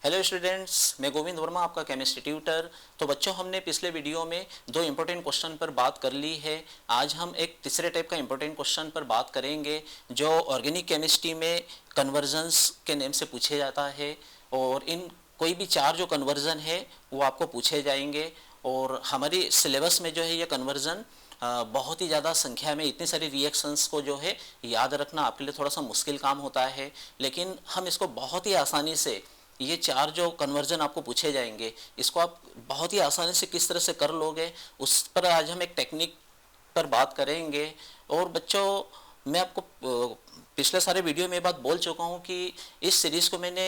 Hello students, मैं गोविंद वर्मा आपका chemistry tutor. तो बच्चों, हमने पिछले वीडियो में दो इम्पोर्टेंट क्वेश्चन पर बात कर ली है। आज हम एक तीसरे टाइप का इम्पोर्टेंट क्वेश्चन पर बात करेंगे जो ऑर्गेनिक केमिस्ट्री में कन्वर्जन्स के नेम से पूछे जाता है। और इन कोई भी चार जो कन्वर्जन है वो आपको पूछे जाएंगे। और हमारी सिलेबस में जो है ये कन्वर्जन बहुत ही ज़्यादा संख्या में इतनी सारी रिएक्शंस को जो है याद रखना आपके लिए थोड़ा सा मुश्किल काम होता है, लेकिन हम इसको बहुत ही आसानी से, ये चार जो कन्वर्जन आपको पूछे जाएंगे इसको आप बहुत ही आसानी से किस तरह से कर लोगे उस पर आज हम एक टेक्निक पर बात करेंगे। और बच्चों, मैं आपको पिछले सारे वीडियो में बात बोल चुका हूँ कि इस सीरीज़ को मैंने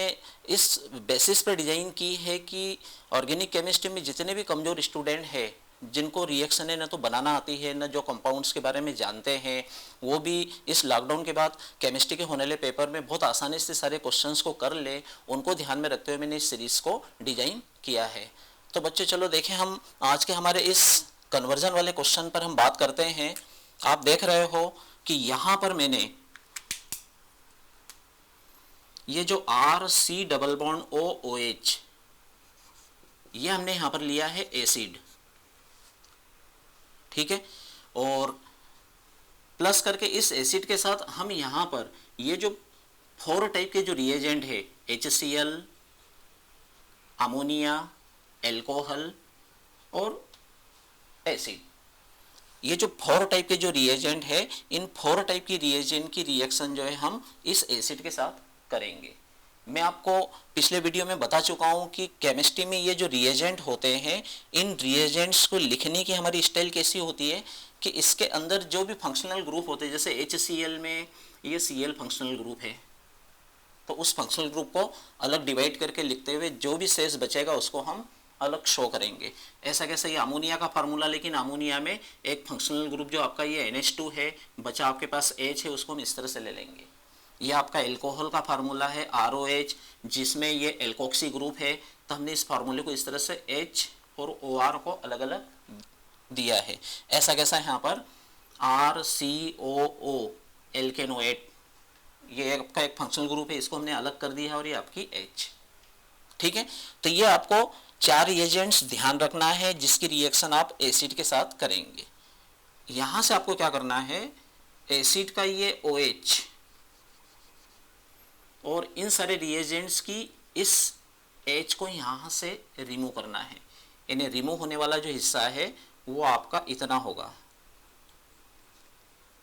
इस बेसिस पर डिज़ाइन की है कि ऑर्गेनिक केमिस्ट्री में जितने भी कमज़ोर स्टूडेंट हैं, जिनको रिएक्शन है ना तो बनाना आती है ना जो कंपाउंड्स के बारे में जानते हैं, वो भी इस लॉकडाउन के बाद केमिस्ट्री के होने वाले पेपर में बहुत आसानी से सारे क्वेश्चंस को कर ले, उनको ध्यान में रखते हुए मैंने इस सीरीज़ को डिज़ाइन किया है। तो बच्चे चलो देखें, हम आज के हमारे इस कन्वर्जन वाले क्वेश्चन पर हम बात करते हैं। आप देख रहे हो कि यहाँ पर मैंने ये जो RC डबल बॉन्ड OOH ये हमने यहाँ पर लिया है एसिड, ठीक है। और प्लस करके इस एसिड के साथ हम यहाँ पर ये जो 4 टाइप के जो रिएजेंट है, HCl, अमोनिया, एल्कोहल और एसिड, ये जो 4 टाइप के जो रिएजेंट है, इन 4 टाइप की रिएजेंट की रिएक्शन जो है हम इस एसिड के साथ करेंगे। मैं आपको पिछले वीडियो में बता चुका हूं कि केमिस्ट्री में ये जो रिएजेंट होते हैं, इन रिएजेंट्स को लिखने की हमारी स्टाइल कैसी होती है कि इसके अंदर जो भी फंक्शनल ग्रुप होते हैं, जैसे HCl में ये Cl फंक्शनल ग्रुप है, तो उस फंक्शनल ग्रुप को अलग डिवाइड करके लिखते हुए जो भी शेष बचेगा उसको हम अलग शो करेंगे। ऐसा कैसे, ये अमोनिया का फार्मूला, लेकिन अमोनिया में एक फंक्शनल ग्रुप जो आपका ये NH2 है, बचा आपके पास H है, उसको हम इस तरह से ले लेंगे। ये आपका एल्कोहल का फार्मूला है ROH, जिसमें ये एल्कोक्सी ग्रुप है, तो हमने इस फार्मूले को इस तरह से H और OR को अलग अलग दिया है। ऐसा कैसा है, यहाँ पर RCOO एल्केनोएट, ये आपका एक फंक्शनल ग्रुप है, इसको हमने अलग कर दिया है, और ये आपकी H, ठीक है। तो ये आपको 4 रिएजेंट्स ध्यान रखना है जिसकी रिएक्शन आप एसिड के साथ करेंगे। यहां से आपको क्या करना है, एसिड का ये OH और इन सारे रिएजेंट्स की इस H को यहाँ से रिमूव करना है। इन्हें रिमूव होने वाला जो हिस्सा है वो आपका इतना होगा,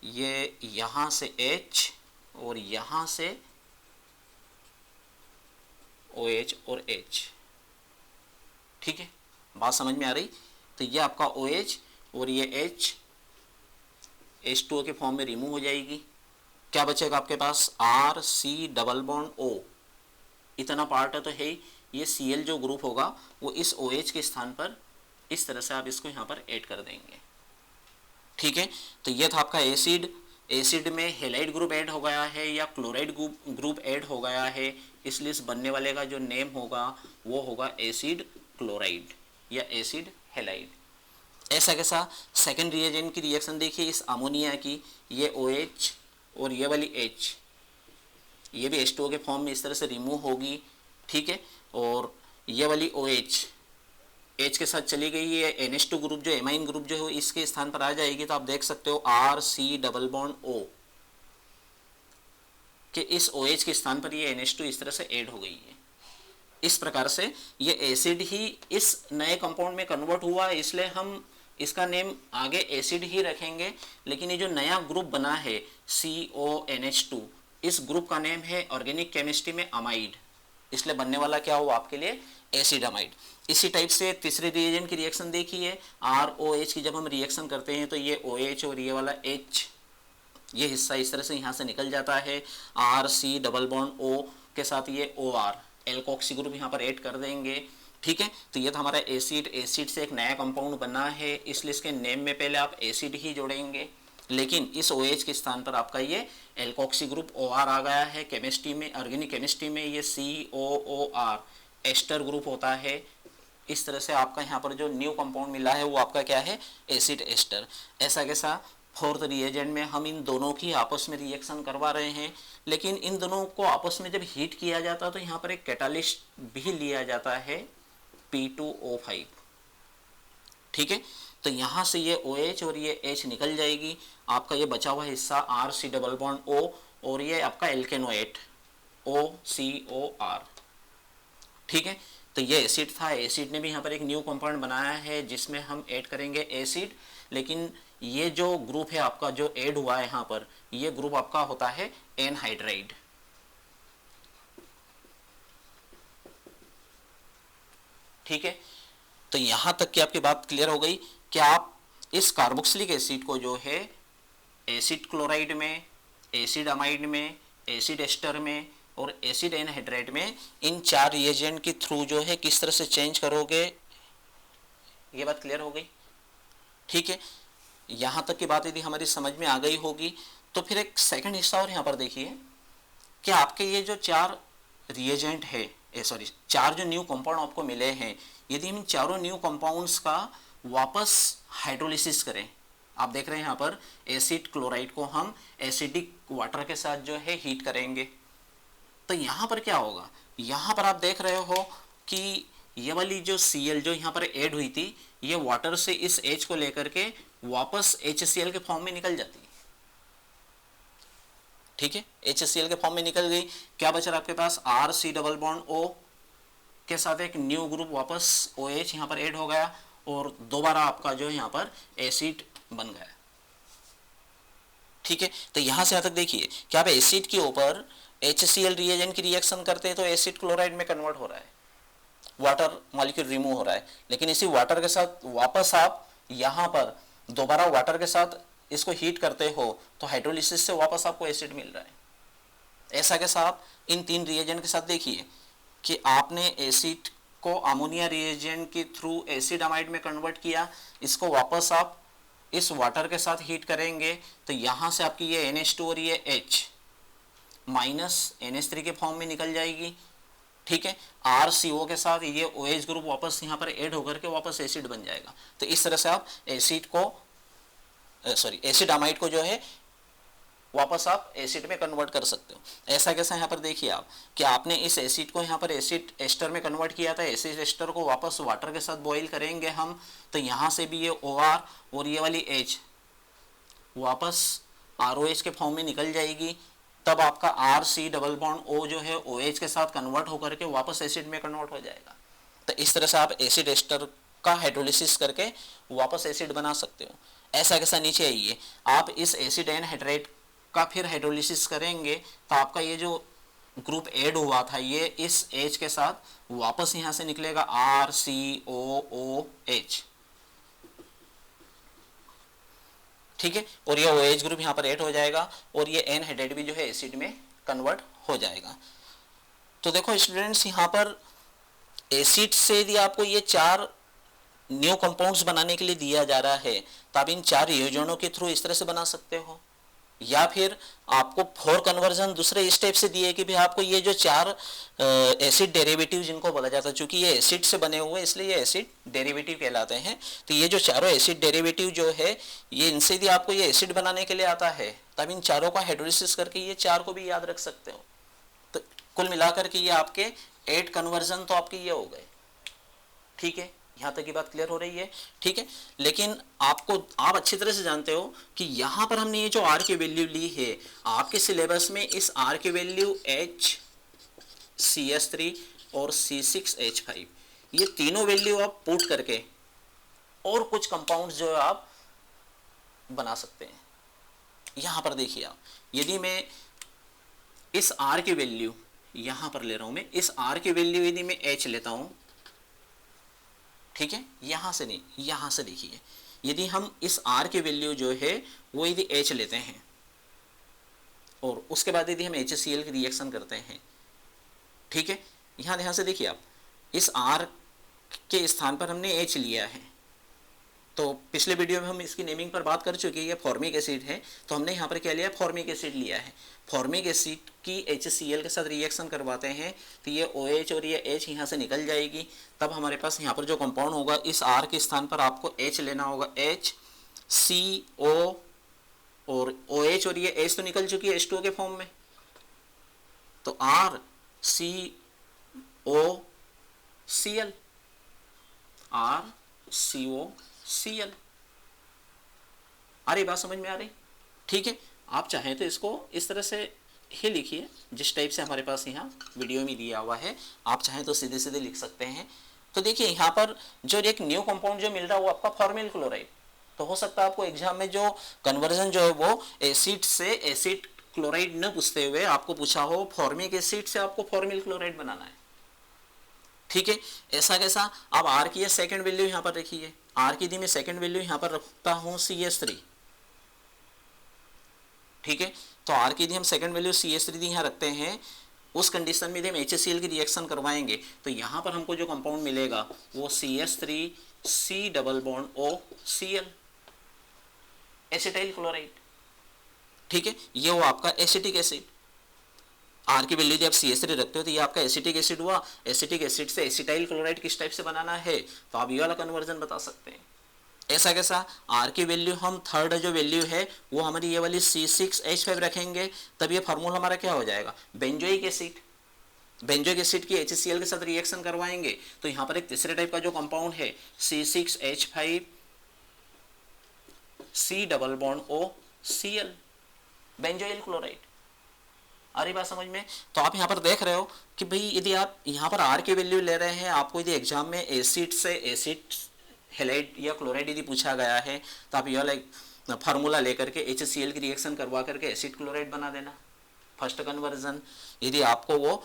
ये यहाँ से H और यहाँ से OH और H, ठीक है। बात समझ में आ रही? तो ये आपका OH और ये H H2O के फॉर्म में रिमूव हो जाएगी। क्या बचेगा आपके पास, RC डबल बॉन्ड O, इतना पार्ट है तो है ही। ये Cl जो ग्रुप होगा वो इस OH के स्थान पर इस तरह से आप इसको यहाँ पर ऐड कर देंगे, ठीक है। तो ये था आपका एसिड। एसिड में हेलाइड ग्रुप ऐड हो गया है या क्लोराइड ग्रुप ऐड हो गया है, इसलिए इस बनने वाले का जो नेम होगा वो होगा एसिड क्लोराइड या एसिड हेलाइड। ऐसा कैसा, सेकेंड रिएजेंट की रिएक्शन देखिए, इस अमोनिया की ये OH और ये वाली H, ये भी H2O के फॉर्म में इस तरह से रिमूव होगी, ठीक है। और ये वाली OH H के साथ चली गई है, NH2 ग्रुप जो एमाइन ग्रुप जो है इसके स्थान पर आ जाएगी। तो आप देख सकते हो RC डबल बॉन्ड O कि इस OH के स्थान पर ये NH2 इस तरह से ऐड हो गई है। इस प्रकार से ये एसिड ही इस नए कंपाउंड में कन्वर्ट हुआ है, इसलिए हम इसका नेम आगे एसिड ही रखेंगे। लेकिन ये जो नया ग्रुप बना है CONH2, इस ग्रुप का नेम है ऑर्गेनिक केमिस्ट्री में अमाइड, इसलिए बनने वाला क्या हो आपके लिए, एसिड अमाइड। इसी टाइप से तीसरे रिएजेंट की रिएक्शन देखिए, ROH की जब हम रिएक्शन करते हैं तो ये OH और ये वाला H, ये हिस्सा इस तरह से यहाँ से निकल जाता है। RC डबल बॉन्ड O के साथ ये OR एल्कोक्सी ग्रुप यहाँ पर ऐड कर देंगे, ठीक है। तो ये था हमारा एसिड। एसिड से एक नया कंपाउंड बना है, इसलिए इसके नेम में पहले आप एसिड ही जोड़ेंगे, लेकिन इस OH के स्थान पर आपका ये एल्कोक्सी ग्रुप OR आ गया है। केमिस्ट्री में, ऑर्गेनिक केमिस्ट्री में ये COOR एस्टर ग्रुप होता है। इस तरह से आपका यहाँ पर जो न्यू कंपाउंड मिला है वो आपका क्या है, एसिड एस्टर। ऐसा कैसा, फोर्थ रिएजेंट में हम इन दोनों की आपस में रिएक्शन करवा रहे हैं, लेकिन इन दोनों को आपस में जब हीट किया जाता है तो यहाँ पर एक कैटालिस्ट भी लिया जाता है P2O5। ठीक है, तो यहाँ से ये OH और ये H निकल जाएगी, आपका ये बचा हुआ हिस्सा RC डबल बॉन्ड O और ये आपका एल्केनोएट OCOR। ठीक है, तो ये एसिड था, एसिड ने भी यहाँ पर एक न्यू कंपाउंड बनाया है जिसमें हम ऐड करेंगे एसिड, लेकिन ये जो ग्रुप है आपका जो ऐड हुआ है यहाँ पर, ये ग्रुप आपका होता है एनहाइड्राइड। ठीक है, तो यहाँ तक की आपकी बात क्लियर हो गई कि आप इस कार्बोक्सिलिक एसिड को जो है एसिड क्लोराइड में, एसिड अमाइड में, एसिड एस्टर में और एसिड एनहाइड्राइड में, इन 4 रिएजेंट के थ्रू जो है किस तरह से चेंज करोगे, ये बात क्लियर हो गई। ठीक है, यहाँ तक की बात यदि हमारी समझ में आ गई होगी तो फिर एक सेकंड हिस्सा और यहाँ पर देखिए कि आपके ये जो 4 रिएजेंट है, सॉरी 4 जो न्यू कंपाउंड आपको मिले हैं, यदि हम इन चारों न्यू कंपाउंड्स का वापस हाइड्रोलिसिस करें, आप देख रहे हैं यहाँ पर एसिड क्लोराइड को हम एसिडिक वाटर के साथ जो है हीट करेंगे, तो यहाँ पर क्या होगा, यहाँ पर आप देख रहे हो कि ये वाली जो Cl जो यहाँ पर ऐड हुई थी, ये वाटर से इस H को लेकर के वापस HCl के फॉर्म में निकल जाती है। ठीक है, HCl के फॉर्म में निकल गई, क्या बचा आपके पास RC डबल बॉन्ड O के साथ एक न्यू ग्रुप वापस OH यहाँ पर ऐड हो गया और दोबारा आपका जो यहाँ पर एसिड बन गया। ठीक है, तो यहाँ से यहाँ तक देखिए कि आप एसिड के ऊपर HCl रिएजेंट की रिएक्शन करते हैं तो एसिड क्लोराइड में कन्वर्ट हो रहा है, वाटर मॉलिक्यूल रिमूव हो रहा है, लेकिन इसी वाटर के साथ वापस आप यहाँ पर दोबारा वाटर के साथ इसको हीट करते हो तो हाइड्रोलिसिस से वापस आपको एसिड मिल रहा है। ऐसा कैसा, आप इन 3 रिएजेंट के साथ देखिए कि आपने एसिड को अमोनिया रिएजेंट के थ्रू एसिड अमाइड में कन्वर्ट किया, इसको वापस आप इस वाटर के साथ हीट करेंगे तो यहाँ से आपकी ये NH2 और ये H माइनस NH3 के फॉर्म में निकल जाएगी। ठीक है, RCO के साथ ये OH ग्रुप वापस यहाँ पर ऐड होकर के वापस एसिड बन जाएगा। तो इस तरह से आप एसिड को एसिड अमाइड को जो है वापस आप एसिड में कन्वर्ट कर सकते हो। ऐसा कैसा, यहाँ पर देखिए आप कि आपने इस एसिड को यहाँ पर एसिड एस्टर में कन्वर्ट किया था, एसिड एस्टर को वापस वाटर के साथ बॉईल करेंगे हम, तो यहाँ से भी ये OR और ये वाली H वापस ROH के फॉर्म में निकल जाएगी, तब आपका RC डबल बॉन्ड O जो है OH के साथ कन्वर्ट होकर के वापस एसिड में कन्वर्ट हो जाएगा। तो इस तरह से आप एसिड एस्टर का हाइड्रोलिसिस करके वापस एसिड बना सकते हो। ऐसा कैसा, नीचे आइए, आप इस एसिड एनहाइड्राइड का फिर हाइड्रोलिसिस करेंगे तो आपका ये जो ग्रुप ऐड हुआ था ये इस H के साथ वापस यहाँ से निकलेगा RCOOH। ठीक है, और ये OH ग्रुप यहाँ पर ऐड हो जाएगा और ये एनहाइड्राइड भी जो है एसिड में कन्वर्ट हो जाएगा। तो देखो स्टूडेंट्स, यहाँ पर एसिड से यदि आपको ये 4 न्यू कंपाउंड्स बनाने के लिए दिया जा रहा है तो आप इन 4 रिएजेंटों के थ्रू इस तरह से बना सकते हो, या फिर आपको 4 कन्वर्जन दूसरे स्टेप से दिए कि भी आपको ये जो 4 एसिड डेरिवेटिव जिनको बोला जाता है, चूंकि ये एसिड से बने हुए इसलिए ये एसिड डेरिवेटिव कहलाते हैं, तो ये जो चारों एसिड डेरिवेटिव जो है ये इनसे यदि आपको ये एसिड बनाने के लिए आता है तब इन चारों का हाइड्रोलिसिस करके ये 4 को भी याद रख सकते हो। तो कुल मिलाकर के ये आपके 8 कन्वर्जन तो आपके ये हो गए। ठीक है, यहाँ तक की बात क्लियर हो रही है। ठीक है, लेकिन आप अच्छी तरह से जानते हो कि यहाँ पर हमने ये जो R की वैल्यू ली है, आपके सिलेबस में इस R की वैल्यू HCS3 और C6H5 ये तीनों वैल्यू आप पुट करके और कुछ कंपाउंड्स जो है आप बना सकते हैं। यहाँ पर देखिए आप, यदि मैं इस R की वैल्यू यहाँ पर ले रहा हूँ, मैं इस R की वैल्यू यदि मैं H लेता हूँ, ठीक है, यहाँ से नहीं, यहाँ से देखिए, यदि हम इस R की वैल्यू जो है वो यदि H लेते हैं और उसके बाद यदि हम HCl की रिएक्शन करते हैं, ठीक है, यहाँ ध्यान से देखिए आप, इस R के स्थान पर हमने H लिया है, तो पिछले वीडियो में हम इसकी नेमिंग पर बात कर चुके हैं, ये फॉर्मिक एसिड है, तो हमने यहाँ पर क्या लिया, फॉर्मिक एसिड लिया है। फॉर्मिक एसिड की HCl के साथ रिएक्शन करवाते हैं तो ये OH और ये H यहाँ से निकल जाएगी, तब हमारे पास यहाँ पर जो कंपाउंड होगा इस R के स्थान पर आपको H लेना होगा, HCO और OH और ये H तो निकल चुकी है H2O के फॉर्म में, तो RCOCl, RCOCl। आ रही बात समझ में आ रही? ठीक है, आप चाहें तो इसको इस तरह से ही लिखिए जिस टाइप से हमारे पास यहाँ वीडियो में दिया हुआ है, आप चाहें तो सीधे सीधे लिख सकते हैं। तो देखिए यहाँ पर जो एक न्यू कंपाउंड जो मिल रहा है वो आपका फॉर्मिल क्लोराइड। तो हो सकता है आपको एग्जाम में जो कन्वर्जन जो है वो एसिड से एसिड क्लोराइड न पूछते हुए आपको पूछा हो फॉर्मिक एसिड से आपको फॉर्मिल क्लोराइड बनाना है। ठीक है, ऐसा कैसा? अब आर की सेकेंड वैल्यू यहाँ पर रखिए, आर की दी मैं सेकेंड वैल्यू यहाँ पर रखता हूँ CH3। ठीक है, तो आर की दी हम सेकेंड वैल्यू CH3 दी यहाँ रखते हैं। उस कंडीशन में यदि हम HCl की रिएक्शन करवाएंगे तो यहाँ पर हमको जो कंपाउंड मिलेगा वो CH3C double bond OCl, acetyl chloride. ठीक है, ये वो आपका एसिटिक एसिड। आर की वैल्यू जब CH3 रखते हो तो ये आपका एसिटिक एसिड हुआ। एसिटिक एसिड से एसिटाइल क्लोराइड किस टाइप से बनाना है, तो आप ये वाला कन्वर्जन बता सकते हैं। ऐसा कैसा? आर की वैल्यू हम थर्ड जो वैल्यू है वो हमारी ये वाली C6H5 रखेंगे, तब ये फार्मूला हमारा क्या हो जाएगा, बेंजोइक एसिड। बेंजोइक एसिड की HCl के साथ रिएक्शन करवाएंगे तो यहाँ पर एक तीसरे टाइप का जो कंपाउंड है C6H5C double bond OCl, benzoyl chloride. आ रही बात समझ में? तो आप यहाँ पर देख रहे हो कि भाई यदि आप यहाँ पर आर की वैल्यू ले रहे हैं, आपको यदि एग्जाम में एसिड से एसिड हेलाइड या क्लोराइड यदि पूछा गया है तो आप ये वाला फार्मूला लेकर के HCl की रिएक्शन करवा करके एसिड क्लोराइड बना देना, फर्स्ट कन्वर्जन। यदि आपको वो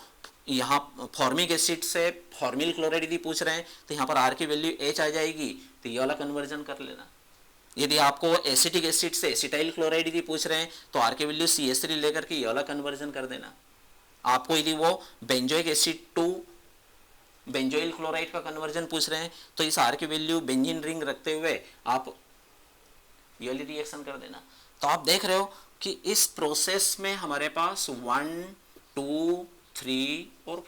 यहाँ फॉर्मिक एसिड से फॉर्मिल क्लोराइड यदि पूछ रहे हैं तो यहाँ पर आर की वैल्यू H आ जाएगी, तो ये वाला कन्वर्जन कर लेना। यदि आपको एसिटिक एसिड से एसिटाइल क्लोराइड यदि पूछ रहे हैं तो आर की वैल्यू CH3 लेकर के ये वाला कन्वर्जन कर देना। आपको यदि वो benzoic acid to benzoyl chloride का कन्वर्जन पूछ रहे हैं तो इस आर की वैल्यू बेंजीन रिंग रखते हुए आप ये वाली रिएक्शन कर देना। तो आप देख रहे हो कि इस प्रोसेस में हमारे पास 1, 2, 3 और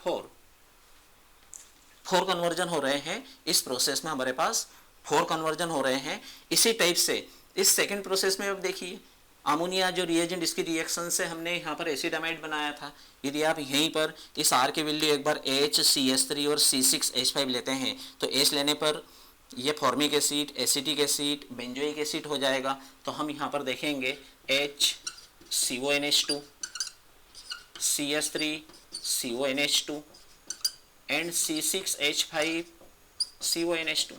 4 कन्वर्जन हो रहे हैं। इस प्रोसेस में हमारे पास 4 कन्वर्जन हो रहे हैं। इसी टाइप से इस सेकेंड प्रोसेस में अब देखिए अमोनिया जो रिएजेंट इसकी रिएक्शन से हमने यहाँ पर एसिडामाइड बनाया था, यदि आप यहीं पर इस आर की वैल्यू एक बार HCH3 और C6H5 लेते हैं तो H लेने पर ये formic acid, acetic acid, benzoic acid हो जाएगा। तो हम यहाँ पर देखेंगे HCONH2, CH3 CONH2 and C6H5 CONH2।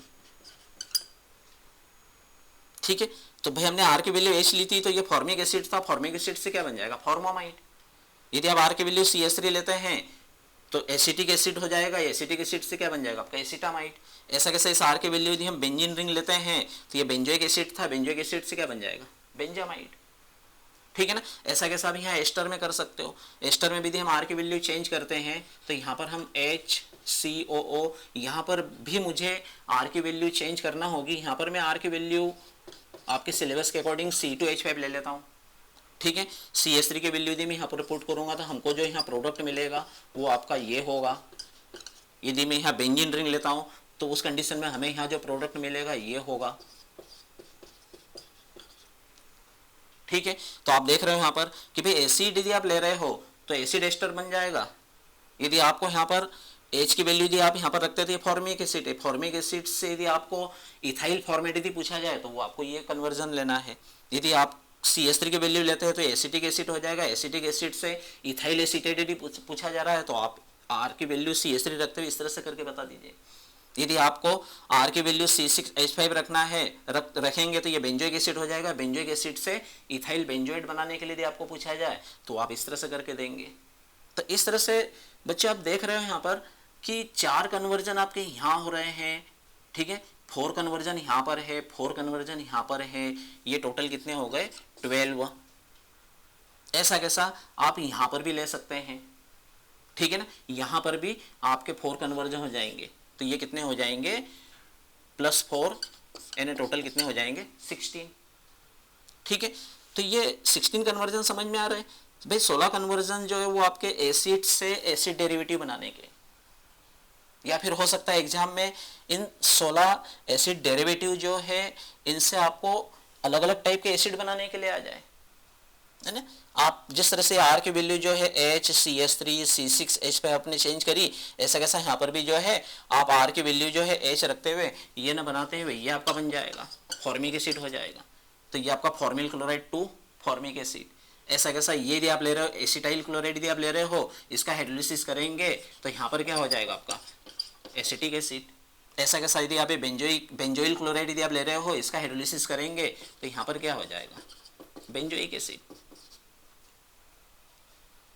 ठीक है, तो भाई हमने आर की वैल्यू H ली थी तो ये फॉर्मिक एसिड था, फॉर्मिक एसिड से क्या बन जाएगा, फॉर्मामाइड। यदि आप आर की वैल्यू CH3 लेते हैं तो एसिटिक एसिड हो जाएगा, एसिटिक एसिड से क्या बन जाएगा आपका एसिटामाइड। ऐसा कैसे? इस आर की वैल्यू यदि हम बेंजीन रिंग लेते हैं तो ये बेंजोइक एसिड था, बेंजोइक एसिड से क्या बन जाएगा, बेंजामाइड। ठीक है ना? ऐसा कैसा आप यहाँ एस्टर में कर सकते हो। एस्टर में भी यदि हम आर की वैल्यू चेंज करते हैं तो यहाँ पर हम HCOO, यहाँ पर भी मुझे आर की वैल्यू चेंज करना होगी। यहाँ पर मैं आर की वैल्यू आपके सिलेबस के अकॉर्डिंग C2H5 ले लेता हूँ। ठीक है, CH3 की वैल्यू यदि मैं यहाँ पर पुट करूँगा तो हमको जो यहाँ प्रोडक्ट मिलेगा वो आपका ये होगा। यदि मैं यहाँ बेंजीन रिंग लेता हूँ तो उस कंडीशन में हमें यहाँ जो प्रोडक्ट मिलेगा ये होगा। ठीक है, तो आप देख रहे हो यहाँ पर कि भाई एसिड यदि आप ले रहे हो तो एसिड एस्टर बन जाएगा। यदि आपको यहाँ पर H की वैल्यू यदि आप यहाँ पर रखते थे फॉर्मिक एसिड है, फॉर्मिक एसिड से यदि आपको इथाइल फॉर्मेट यदि पूछा जाए तो वो आपको ये कन्वर्जन लेना है। यदि आप CH3 की वैल्यू लेते हैं तो एसिटिक एसिड हो जाएगा, एसिटिक एसिड से इथाइल एसीटेट यदि पूछा जा रहा है तो आप आर की वैल्यू CH3 रखते हुए इस तरह से करके बता दीजिए। यदि आपको आर की वैल्यू C6H5 रखना है रखेंगे तो ये बेंजोइक एसिड हो जाएगा, बेंजोइक एसिड से इथाइल बेंजोइड बनाने के लिए यदि आपको पूछा जाए तो आप इस तरह से करके देंगे। तो इस तरह से बच्चे आप देख रहे हो यहाँ पर कि 4 कन्वर्जन आपके यहाँ हो रहे हैं। ठीक है, 4 कन्वर्जन यहाँ पर है, 4 कन्वर्जन यहाँ पर है, ये टोटल कितने हो गए 12। ऐसा कैसा आप यहाँ पर भी ले सकते हैं। ठीक है ना, यहाँ पर भी आपके 4 कन्वर्जन हो जाएंगे तो ये कितने हो जाएंगे +4 यानी टोटल कितने हो जाएंगे 16। ठीक है, तो ये 16 कन्वर्जन समझ में आ रहे हैं भाई। 16 कन्वर्जन जो है वो आपके एसिड से एसिड डेरिवेटिव बनाने के, या फिर हो सकता है एग्जाम में इन 16 एसिड डेरिवेटिव जो है इनसे आपको अलग अलग टाइप के एसिड बनाने के लिए आ जाए। है ना। आप जिस तरह से आर की वैल्यू जो है HCH3 C6H पे आपने चेंज करी, ऐसा कैसा यहाँ पर भी जो है आप आर की वैल्यू जो है H रखते हुए ये ना बनाते हुए ये आपका बन जाएगा, फॉर्मिक एसिड हो जाएगा। तो ये आपका formyl chloride to formic acid. ऐसा कैसा ये यदि आप ले रहे हो एसिटाइल क्लोराइड यदि आप ले रहे हो, इसका हाइड्रोलिसिस करेंगे तो यहाँ पर क्या हो जाएगा आपका एसिटिक एसिड। ऐसा कैसा यदि आप बेंजोइल क्लोराइड यदि आप ले रहे हो, इसका हाइड्रोलिसिस करेंगे तो यहाँ पर क्या हो जाएगा बेंजोइक एसिड।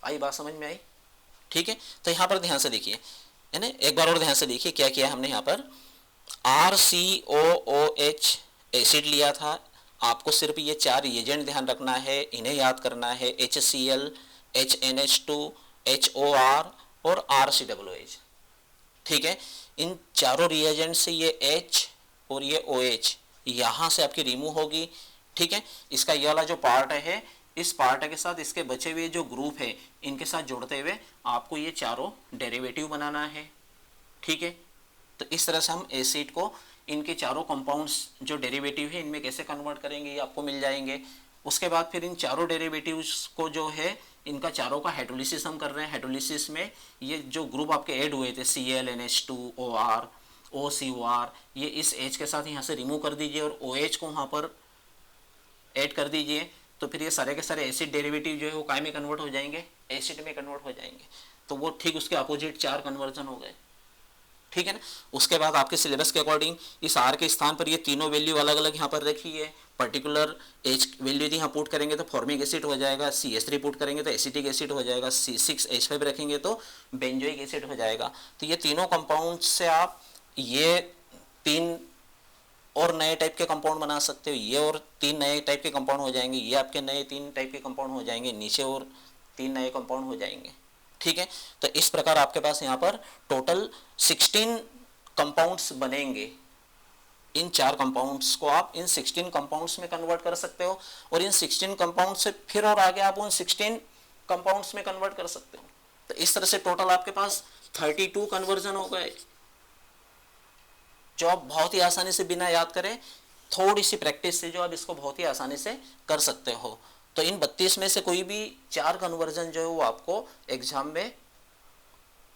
आई बात समझ में आई? ठीक है, तो यहाँ पर ध्यान से देखिए, है ना, एक बार और ध्यान से देखिए क्या किया हमने यहाँ पर। RCOOH एसिड लिया था, आपको सिर्फ ये 4 रिएजेंट ध्यान रखना है, इन्हें याद करना है, HCl, HNH2, HOR और RCOOH। ठीक है, इन चारों रिएजेंट से ये H और ये OH यहाँ से आपकी रिमूव होगी। ठीक है, इसका ये वाला जो पार्ट है, इस पार्ट के साथ इसके बचे हुए जो ग्रुप है इनके साथ जोड़ते हुए आपको ये चारों डेरिवेटिव बनाना है। ठीक है, तो इस तरह से हम एसिड को इनके चारों कंपाउंड्स जो डेरिवेटिव है इनमें कैसे कन्वर्ट करेंगे ये आपको मिल जाएंगे। उसके बाद फिर इन चारों डेरिवेटिव्स को जो है इनका चारों का हाइड्रोलिसिस हम कर रहे हैं। हाइड्रोलिसिस में ये जो ग्रुप आपके ऐड हुए थे ClNH2OR OCOR, ये इस H के साथ यहाँ से रिमूव कर दीजिए और OH को वहाँ पर ऐड कर दीजिए। तो फिर ये सारे के सारे एसिड डेरिवेटिव जो है वो काय में कन्वर्ट हो जाएंगे, एसिड में कन्वर्ट हो जाएंगे। तो वो ठीक उसके अपोजिट 4 कन्वर्जन हो गए। ठीक है ना। उसके बाद आपके सिलेबस के अकॉर्डिंग इस आर के स्थान पर ये तीनों वैल्यू अलग अलग यहाँ पर रखी है। पर्टिकुलर एच वैल्यू यदि यहाँ पुट करेंगे तो फॉर्मिक एसिड हो जाएगा, CH3 पुट करेंगे तो एसिटिक एसिड हो जाएगा, C6H5 रखेंगे तो बेंजोइक एसिड हो जाएगा। तो ये तीनों कंपाउंड से आप ये 3 और नए टाइप के कंपाउंड बना सकते हो, ये और 3 नए टाइप के कंपाउंड हो जाएंगे, ये आपके नए 3 टाइप के कंपाउंड हो जाएंगे, नीचे और 3 नए कंपाउंड हो जाएंगे। ठीक है, तो इस प्रकार आपके पास यहाँ पर टोटल 16 कंपाउंड्स बनेंगे। इन 4 कंपाउंड्स को आप इन 16 कंपाउंड्स में कन्वर्ट कर सकते हो और इन 16 कंपाउंड से फिर और आगे आप उन 16 कंपाउंड्स में कन्वर्ट कर सकते हो। तो इस तरह से टोटल आपके पास 32 कन्वर्जन हो गए, जो आप बहुत ही आसानी से बिना याद करें थोड़ी सी प्रैक्टिस से जो आप इसको बहुत ही आसानी से कर सकते हो। तो इन 32 में से कोई भी 4 कन्वर्जन जो है वो आपको एग्जाम में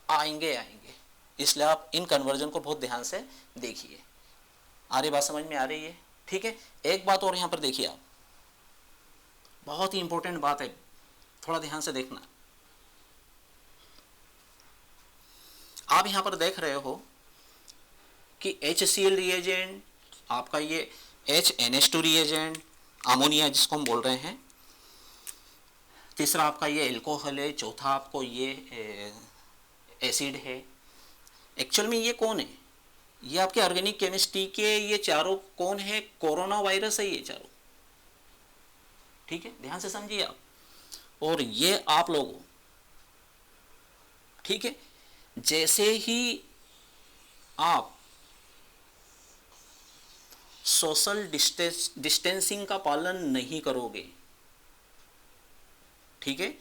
आएंगे। इसलिए आप इन कन्वर्जन को बहुत ध्यान से देखिए। आ रही बात समझ में आ रही है? ठीक है, एक बात और यहाँ पर देखिए, आप बहुत ही इंपॉर्टेंट बात है, थोड़ा ध्यान से देखना। आप यहाँ पर देख रहे हो कि HCl रिएजेंट, आपका ये HNH2 रिएजेंट, अमोनिया जिसको हम बोल रहे हैं, तीसरा आपका ये एल्कोहल है, चौथा आपको ये एसिड है। एक्चुअल में ये कौन है? ये आपके ऑर्गेनिक केमिस्ट्री के ये चारों कौन है? कोरोना वायरस है ये चारों। ठीक है, ध्यान से समझिए आप। और ये आप लोगों, ठीक है, जैसे ही आप सोशल डिस्टेंसिंग का पालन नहीं करोगे, ठीक है,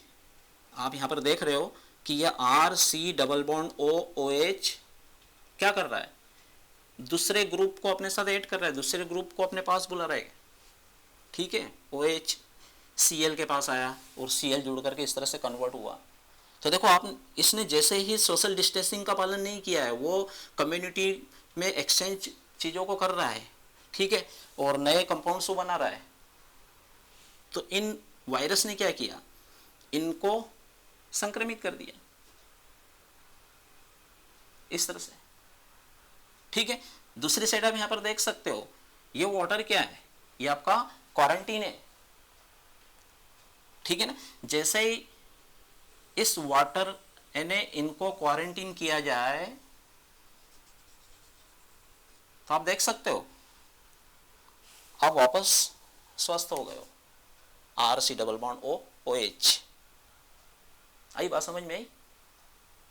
आप यहां पर देख रहे हो कि यह RC⋯OOH क्या कर रहा है? दूसरे ग्रुप को अपने साथ ऐड कर रहा है, दूसरे ग्रुप को अपने पास बुला रहा है। ठीक है, OH Cl के पास आया और Cl जुड़ करके इस तरह से कन्वर्ट हुआ। तो देखो आप, इसने जैसे ही सोशल डिस्टेंसिंग का पालन नहीं किया है, वो कम्युनिटी में एक्सचेंज चीज़ों को कर रहा है, ठीक है, और नए कंपाउंड्स को बना रहा है। तो इन वायरस ने क्या किया? इनको संक्रमित कर दिया इस तरह से। ठीक है, दूसरी साइड आप यहां पर देख सकते हो, ये वाटर क्या है? ये आपका क्वारंटीन है। ठीक है ना। जैसे ही इस वाटर यानी इनको क्वारंटीन किया जाए तो आप देख सकते हो आप वापस स्वस्थ हो गए हो। RC⋯OOH। आई बात समझ में आई?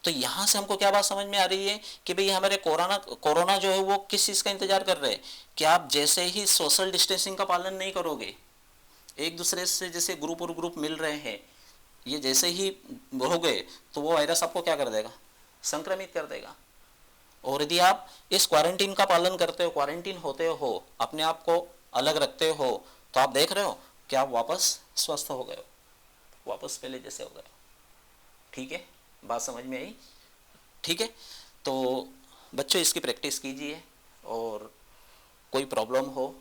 तो यहां से हमको क्या बात समझ में आ रही है कि भाई हमारे कोरोना जो है वो किस चीज का इंतजार कर रहे हैं कि आप जैसे ही सोशल डिस्टेंसिंग का पालन नहीं करोगे, एक दूसरे से जैसे ग्रुप और ग्रुप मिल रहे हैं, ये जैसे ही हो गए तो वो वायरस आपको क्या कर देगा? संक्रमित कर देगा। और यदि आप इस क्वारंटीन का पालन करते हो, क्वारंटीन होते हो, अपने आप को अलग रखते हो, तो आप देख रहे हो कि आप वापस स्वस्थ हो गए हो। वापस पहले जैसे हो गया। ठीक है, बात समझ में आई? ठीक है, तो बच्चों इसकी प्रैक्टिस कीजिए, और कोई प्रॉब्लम हो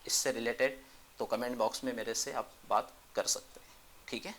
इससे रिलेटेड तो कमेंट बॉक्स में मेरे से आप बात कर सकते हैं। ठीक है।